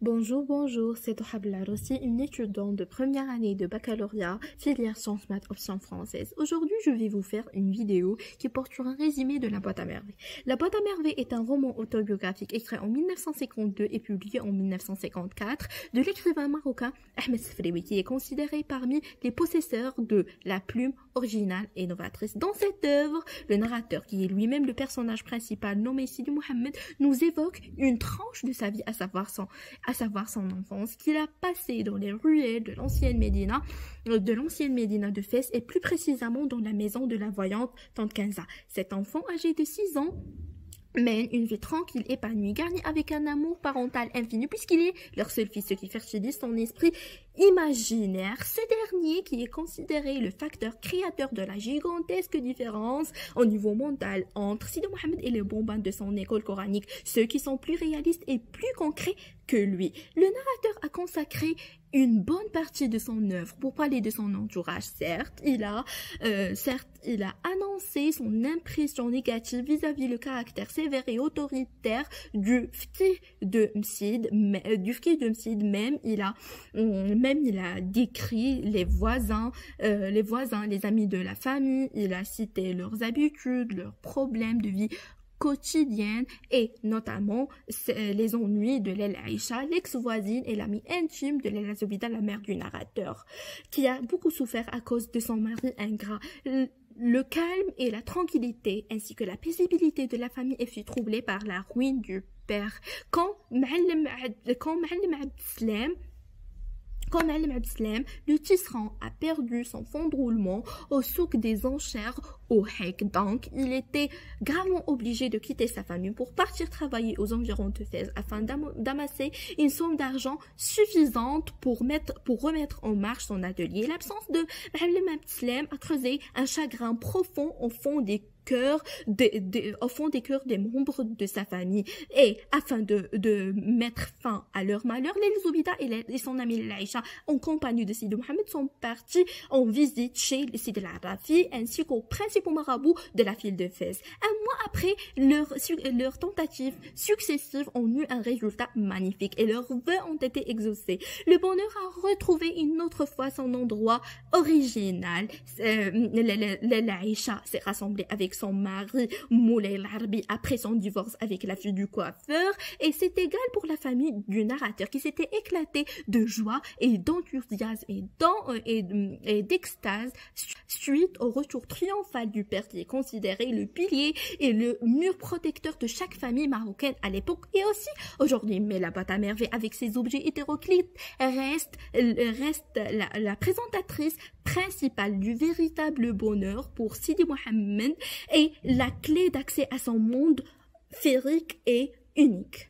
Bonjour, c'est Tohab Larossi, une étudiante de première année de baccalauréat, filière sciences maths option française. Aujourd'hui, je vais vous faire une vidéo qui porte sur un résumé de La Boîte à merveilles. La Boîte à merveilles est un roman autobiographique écrit en 1952 et publié en 1954 de l'écrivain marocain Ahmed Sefrioui, qui est considéré parmi les possesseurs de la plume originale et novatrice. Dans cette œuvre, le narrateur, qui est lui-même le personnage principal nommé Sidi Mohamed, nous évoque une tranche de sa vie, à savoir son enfance, qu'il a passé dans les ruelles de l'ancienne Médina de Fès, et plus précisément dans la maison de la voyante Tante Kenza. Cet enfant âgé de 6 ans mène une vie tranquille, épanouie, garnie avec un amour parental infini, puisqu'il est leur seul fils, ce qui fertilise son esprit imaginaire. Ce dernier, qui est considéré le facteur créateur de la gigantesque différence au niveau mental entre Sidi Mohamed et les bonbons de son école coranique, ceux qui sont plus réalistes et plus concrets que lui. Le narrateur a consacré une bonne partie de son œuvre pour parler de son entourage. Certes, il a annoncé son impression négative vis-à-vis le caractère sévère et autoritaire du fqih de Msid. Même il a décrit les voisins, les amis de la famille. Il a cité leurs habitudes, leurs problèmes de vie quotidienne et notamment les ennuis de Lella Aïcha, l'ex-voisine et l'amie intime de Lella Zobida, la mère du narrateur, qui a beaucoup souffert à cause de son mari ingrat. Le calme et la tranquillité ainsi que la paisibilité de la famille est fut troublée par la ruine du père. Quand Ma'alem Abdeslam, le tisserand, a perdu son fonds de roulement au souk des enchères au Hek. Donc, il était gravement obligé de quitter sa famille pour partir travailler aux environs de Fès afin d'amasser une somme d'argent suffisante pour remettre en marche son atelier. L'absence de Ma'alem Abdeslam a creusé un chagrin profond au fond des cœurs des membres de sa famille, et afin de mettre fin à leur malheur, les Zoubida et son amie Laïcha, en compagnie de Sidi Mohamed, sont partis en visite chez Sidi Al-Arafi ainsi qu'aux principaux marabouts de la ville de Fès. Un mois après, leurs tentatives successives ont eu un résultat magnifique et leurs vœux ont été exaucés. Le bonheur a retrouvé une autre fois son endroit original. Laïcha s'est rassemblée avec son mari Moulay Larbi après son divorce avec la fille du coiffeur, et c'est égal pour la famille du narrateur, qui s'était éclatée de joie et d'enthousiasme et d'extase suite au retour triomphal du père, qui est considéré le pilier et le mur protecteur de chaque famille marocaine à l'époque et aussi aujourd'hui. Mais La Boîte à merveilles, avec ses objets hétéroclites, reste la présentatrice principale du véritable bonheur pour Sidi Mohamed et la clé d'accès à son monde féerique et unique.